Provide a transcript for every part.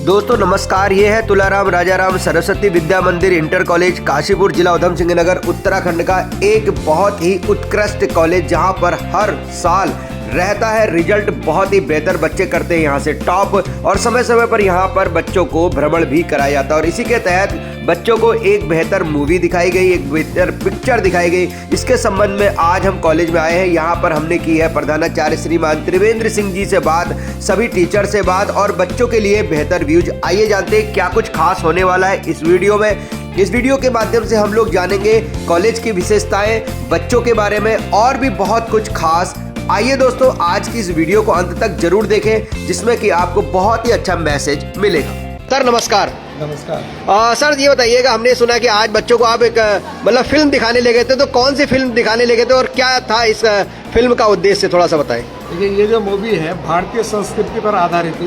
दोस्तों नमस्कार, ये है तुलाराम राजाराम सरस्वती विद्या मंदिर इंटर कॉलेज काशीपुर, जिला उधम सिंह नगर, उत्तराखंड का एक बहुत ही उत्कृष्ट कॉलेज जहां पर हर साल रहता है रिजल्ट बहुत ही बेहतर। बच्चे करते हैं यहाँ से टॉप और समय समय पर यहाँ पर बच्चों को भ्रमण भी कराया जाता है और इसी के तहत बच्चों को एक बेहतर मूवी दिखाई गई, एक बेहतर पिक्चर दिखाई गई। इसके संबंध में आज हम कॉलेज में आए हैं। यहाँ पर हमने की है प्रधानाचार्य श्रीमान त्रिवेंद्र सिंह जी से बात, सभी टीचर से बात और बच्चों के लिए बेहतर व्यूज। आइए जानते हैं क्या कुछ खास होने वाला है इस वीडियो में। इस वीडियो के माध्यम से हम लोग जानेंगे कॉलेज की विशेषताएं, बच्चों के बारे में और भी बहुत कुछ खास। आइए दोस्तों, आज की इस वीडियो को अंत तक जरूर देखें जिसमें कि आपको बहुत ही अच्छा मैसेज मिलेगा। सर नमस्कार। नमस्कार। सर ये बताइएगा, हमने सुना कि आज बच्चों को आप एक मतलब फिल्म दिखाने ले गए थे, तो कौन सी फिल्म दिखाने ले गए थे और क्या था इस फिल्म का उद्देश्य, थोड़ा सा बताएं। देखिए, ये जो मूवी है भारतीय संस्कृति पर आधारित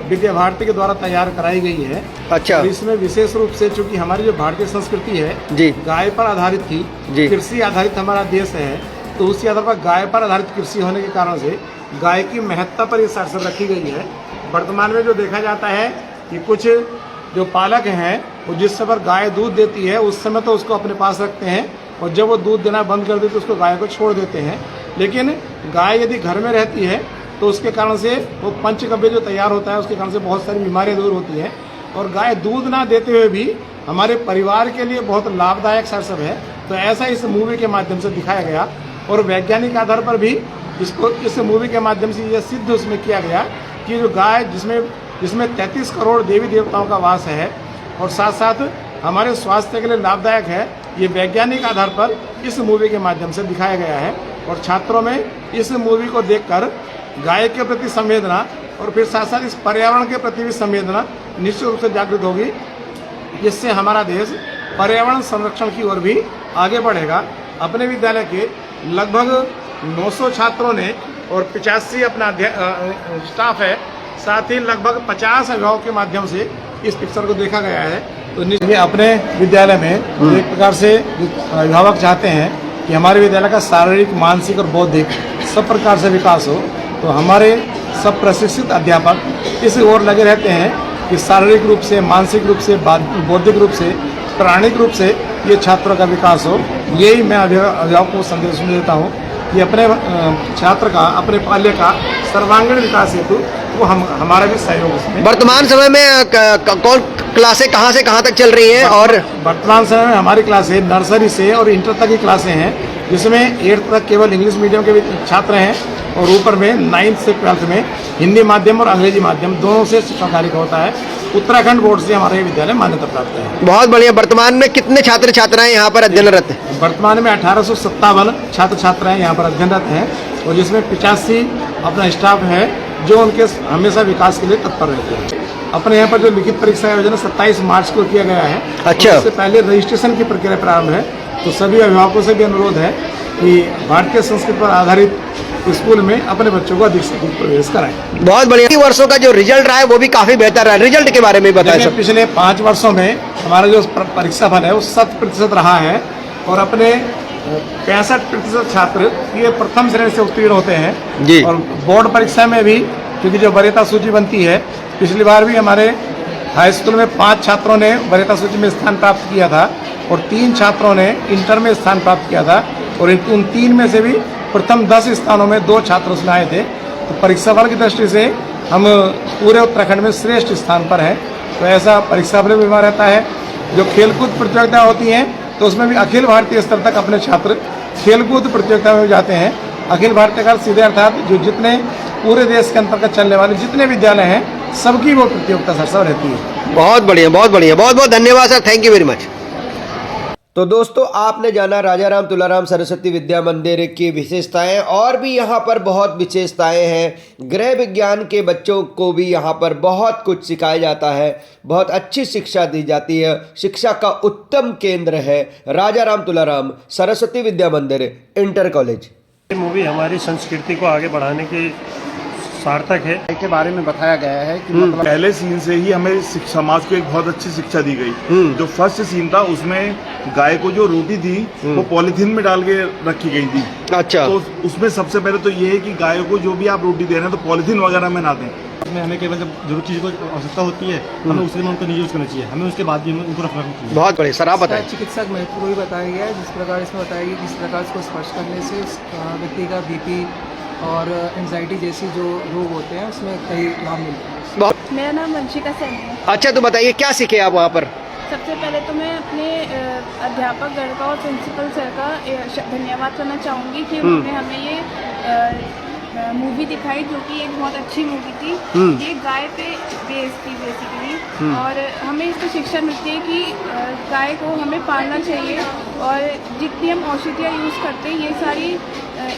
विद्या भारती के द्वारा तैयार कराई गई है। अच्छा। इसमें विशेष रूप से चूंकि हमारी जो भारतीय संस्कृति है जी गाय पर आधारित थी, कृषि आधारित हमारा देश है, तो उसी आधार पर गाय पर आधारित कृषि होने के कारण से गाय की महत्ता पर ये सार्थक रखी गई है। वर्तमान में जो देखा जाता है कि कुछ जो पालक हैं वो जिस समय पर गाय दूध देती है उस समय तो उसको अपने पास रखते हैं और जब वो दूध देना बंद कर देती है तो उसको गाय को छोड़ देते हैं। लेकिन गाय यदि घर में रहती है तो उसके कारण से वो पंचगव्य जो तैयार होता है उसके कारण से बहुत सारी बीमारियां दूर होती हैं और गाय दूध ना देते हुए भी हमारे परिवार के लिए बहुत लाभदायक सरसब है। तो ऐसा इस मूवी के माध्यम से दिखाया गया और वैज्ञानिक आधार पर भी इसको इस मूवी के माध्यम से यह सिद्ध उसमें किया गया कि जो गाय जिसमें 33 करोड़ देवी देवताओं का वास है और साथ साथ हमारे स्वास्थ्य के लिए लाभदायक है, ये वैज्ञानिक आधार पर इस मूवी के माध्यम से दिखाया गया है। और छात्रों में इस मूवी को देखकर गाय के प्रति संवेदना और फिर साथ साथ इस पर्यावरण के प्रति भी संवेदना निश्चित रूप से जागृत होगी, जिससे हमारा देश पर्यावरण संरक्षण की ओर भी आगे बढ़ेगा। अपने विद्यालय के लगभग 900 छात्रों ने और 85 अपना स्टाफ है, साथ ही लगभग 50 अभिभावक के माध्यम से इस पिक्चर को देखा गया है। तो अपने विद्यालय में एक प्रकार से अभिभावक चाहते हैं कि हमारे विद्यालय का शारीरिक, मानसिक और बौद्धिक सब प्रकार से विकास हो, तो हमारे सब प्रशिक्षित अध्यापक इस ओर लगे रहते हैं कि शारीरिक रूप से, मानसिक रूप से, बौद्धिक रूप से, प्राणिक रूप से ये छात्रों का विकास हो। यही मैं अभिभावकों को संदेश देता हूँ कि अपने छात्र का, अपने बाल्य का सर्वांगीण विकास हेतु वो हमारा भी सहयोग इसमें। वर्तमान समय में कौन क्लासें कहाँ से कहाँ तक चल रही हैं? और वर्तमान समय में हमारी क्लासें नर्सरी से और इंटर तक की क्लासें हैं, जिसमें 8th तक केवल इंग्लिश मीडियम के भी छात्र हैं और ऊपर में 9th से 12th में हिंदी माध्यम और अंग्रेजी माध्यम दोनों से शिक्षा कार्य होता है। उत्तराखंड बोर्ड से हमारा ये विद्यालय मान्यता प्राप्त है। बहुत बढ़िया। वर्तमान में कितने छात्र छात्राएं यहाँ पर अध्ययनरत हैं? वर्तमान में 1857 छात्र छात्राएं यहाँ पर अध्ययनरत हैं और जिसमें 85 अपना स्टाफ है जो उनके हमेशा विकास के लिए तत्पर रहते हैं। अपने यहाँ पर जो लिखित परीक्षा आयोजन 27 मार्च को किया गया है। अच्छा। उससे पहले रजिस्ट्रेशन की प्रक्रिया प्रारंभ है, तो सभी अभिभावकों से भी अनुरोध है कि भारतीय संस्कृति पर आधारित स्कूल में अपने बच्चों को अधिक से अधिक प्रवेश कराएं। बहुत बढ़िया। वर्षों का जो रिजल्ट रहा है वो भी काफी बेहतर रहा है। रिजल्ट के बारे में बताएं। पिछले 5 वर्षों में हमारा जो परीक्षा फल है वो 100% रहा है और अपने 65% छात्र ये प्रथम श्रेणी से उत्तीर्ण होते हैं जी। और बोर्ड परीक्षा में भी क्योंकि जो वरीयता सूची बनती है, पिछली बार भी हमारे हाई स्कूल में 5 छात्रों ने वरीयता सूची में स्थान प्राप्त किया था और 3 छात्रों ने इंटर में स्थान प्राप्त किया था और उन 3 में से भी प्रथम 10 स्थानों में 2 छात्र उसमें आए थे। तो परीक्षा फल की दृष्टि से हम पूरे उत्तराखंड में श्रेष्ठ स्थान पर हैं। तो ऐसा परीक्षा फल भी बना रहता है। जो खेलकूद प्रतियोगिता होती हैं तो उसमें भी अखिल भारतीय स्तर तक अपने छात्र खेलकूद प्रतियोगिता में जाते हैं। अखिल भारतीय का सीधे अर्थात जो जितने पूरे देश के अंतर्गत चलने वाले जितने विद्यालय हैं सबकी वो प्रतियोगिता सरसव रहती है। बहुत बढ़िया, बहुत बढ़िया, बहुत बहुत धन्यवाद sir, thank you very much. तो दोस्तों आपने जाना राजाराम तुलाराम सरस्वती विद्या मंदिर की विशेषताएं और भी यहाँ पर बहुत विशेषताएं हैं। गृह विज्ञान के बच्चों को भी यहाँ पर बहुत कुछ सिखाया जाता है, बहुत अच्छी शिक्षा दी जाती है। शिक्षा का उत्तम केंद्र है राजाराम तुलाराम सरस्वती विद्या मंदिर इंटर कॉलेज। ये मूवी हमारी संस्कृति को आगे बढ़ाने की सार्थक है। के बारे में बताया गया है कि मतलब पहले सीन से ही हमें समाज को एक बहुत अच्छी शिक्षा दी गई। जो फर्स्ट सीन था उसमें गाय को जो रोटी थी वो पॉलिथीन में डाल के रखी गई थी। अच्छा। तो उसमें सबसे पहले तो ये है कि गाय को जो भी आप रोटी दे रहे हैं तो पॉलिथीन वगैरह में ना दें। इसमें हमें केवल जब जरूर चीज़ को आवश्यकता होती है हमें उसके लिए उनको नहीं यूज़ करना चाहिए, हमें उसके बाद भी उनको रखना चाहिए। बहुत बढ़िया सर, आप बताएं। चिकित्सक महत्व को भी बताया गया है, जिस प्रकार इसमें बताया गया किस प्रकार इसको स्पर्श करने से व्यक्ति का बीपी और एंजाइटी जैसी जो रोग होते हैं उसमें कई लाभ मिलते हैं। बहुत मेरा नाम वंशिका सैनी है। अच्छा, तो बताइए क्या सीखे आप वहाँ पर? सबसे पहले तो मैं अपने अध्यापक गण का और प्रिंसिपल सर का धन्यवाद करना चाहूँगी कि उन्होंने हमें ये मूवी दिखाई, जो कि एक बहुत अच्छी मूवी थी। ये गाय पे बेस्ड थी बेसिकली, और हमें इससे शिक्षा मिलती है कि गाय को हमें पालना चाहिए, और जितनी हम औषधियाँ यूज़ करते हैं ये सारी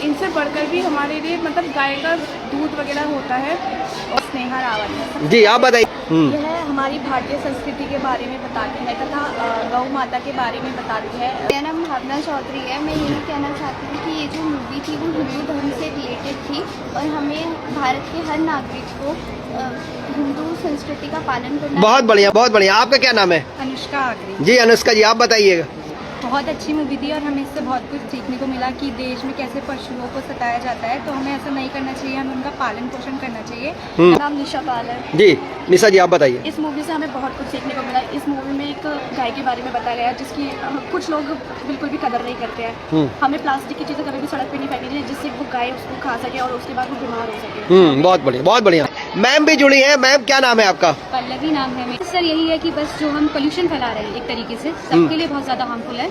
इनसे बढ़कर भी हमारे लिए मतलब गाय का दूध वगैरह होता है। और स्नेहा रावत जी, आप बताइए। यह हमारी भारतीय संस्कृति के बारे में बताती है तथा गौ माता के बारे में बताती है। मेरा नाम भावना चौधरी है। मैं यही कहना चाहती हूँ कि ये जो मूवी थी वो हिंदू धर्म से रिलेटेड थी, और हमें भारत के हर नागरिक को हिंदू संस्कृति का पालन करना। बहुत बढ़िया, बहुत बढ़िया। आपका क्या नाम है? अनुष्का आगरी। जी अनुष्का जी, आप बताइएगा। बहुत अच्छी मूवी थी और हमें इससे बहुत कुछ सीखने को मिला कि देश में कैसे पशुओं को सताया जाता है, तो हमें ऐसा नहीं करना चाहिए, हमें उनका पालन पोषण करना चाहिए। मेरा नाम निशा पाल है। जी निशा जी, आप बताइए। इस मूवी से हमें बहुत कुछ सीखने को मिला। इस मूवी में एक गाय के बारे में बताया गया है जिसकी कुछ लोग बिल्कुल भी कदर नहीं करते हैं। हमें प्लास्टिक की चीज़ें कभी भी सड़क पे नहीं फेंकनी चाहिए, जिससे वो गाय उसको खा सके और उसके बाद वो बीमार हो सके। बहुत बढ़िया, बहुत बढ़िया। मैम भी जुड़ी हैं। मैम क्या नाम है आपका? पल्लवी नाम है मेरा। सर यही है कि बस जो हम पोल्यूशन फैला रहे हैं एक तरीके से सबके लिए बहुत ज्यादा हार्मफुल है।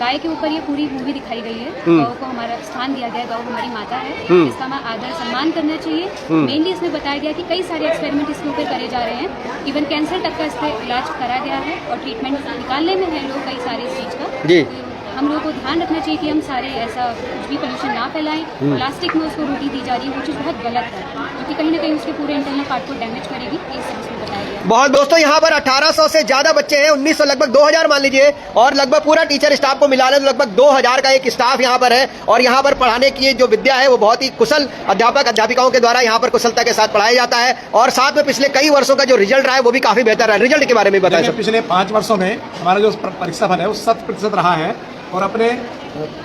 गाय के ऊपर ये पूरी मूवी दिखाई गई है। गौ को हमारा स्थान दिया गया है, गौ हमारी माता है, इसका हमें आदर सम्मान करना चाहिए। मेनली इसमें बताया गया कि कई सारे एक्सपेरिमेंट इसके ऊपर करे जा रहे हैं, इवन कैंसर तक का इस पर इलाज करा गया है और ट्रीटमेंट निकालने में है लोग कई सारे इस चीज़ का। जी। हम लोगों को ध्यान रखना चाहिए कि हम सारे ऐसा कुछ भी पोल्यूशन ना फैलाएं। प्लास्टिक में उसको रोटी दी जा रही है, वो चीज़ बहुत गलत है, क्योंकि कहीं ना कहीं उसके पूरे इंटरनल पार्ट को डैमेज करेगी। ये सब इसमें बताया गया। बहुत दोस्तों, यहाँ पर 1800 से ज्यादा बच्चे हैं, 1900 लगभग 2000 मान लीजिए, और लगभग पूरा टीचर स्टाफ को मिला लें तो लगभग 2000 का एक स्टाफ यहाँ पर है। और यहाँ पर पढ़ाने की जो विद्या है वो बहुत ही कुशल अध्यापक अध्यापिकाओं के द्वारा यहाँ पर कुशलता के साथ पढ़ाया जाता है। और साथ में पिछले कई वर्षों का जो रिजल्ट रहा है वो भी काफी बेहतर रहा है। रिजल्ट के बारे में बताएं सर। पिछले 5 वर्षों में हमारा जो परीक्षा फल है वो 100% रहा है, और अपने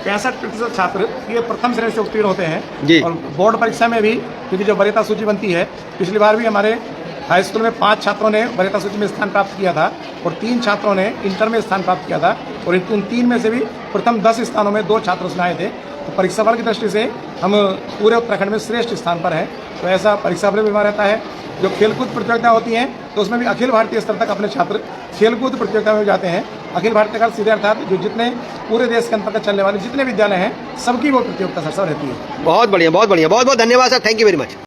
65% छात्र ये प्रथम श्रेणी से उत्तीर्ण होते हैं। जी। और बोर्ड परीक्षा में भी, क्योंकि जो वरीयता सूची बनती है, पिछली बार भी हमारे हाई स्कूल में 5 छात्रों ने वरीयता सूची में स्थान प्राप्त किया था और 3 छात्रों ने इंटर में स्थान प्राप्त किया था, और उन 3 में से भी प्रथम 10 स्थानों में 2 छात्र उसमें आए थे। तो परीक्षा फल की दृष्टि से हम पूरे उत्तराखंड में श्रेष्ठ स्थान पर हैं। तो ऐसा परीक्षा फल भी बना रहता है। जो खेलकूद प्रतियोगिता होती हैं तो उसमें भी अखिल भारतीय स्तर तक अपने छात्र खेलकूद प्रतियोगिता में जाते हैं। अखिल भारतीय का सीधे अर्थात जो जितने पूरे देश के अंतर्गत चलने वाले जितने विद्यालय हैं सबकी वो प्रतियोगिता सर रहती है। बहुत बढ़िया, बहुत बढ़िया, बहुत बहुत धन्यवाद sir, thank you very much.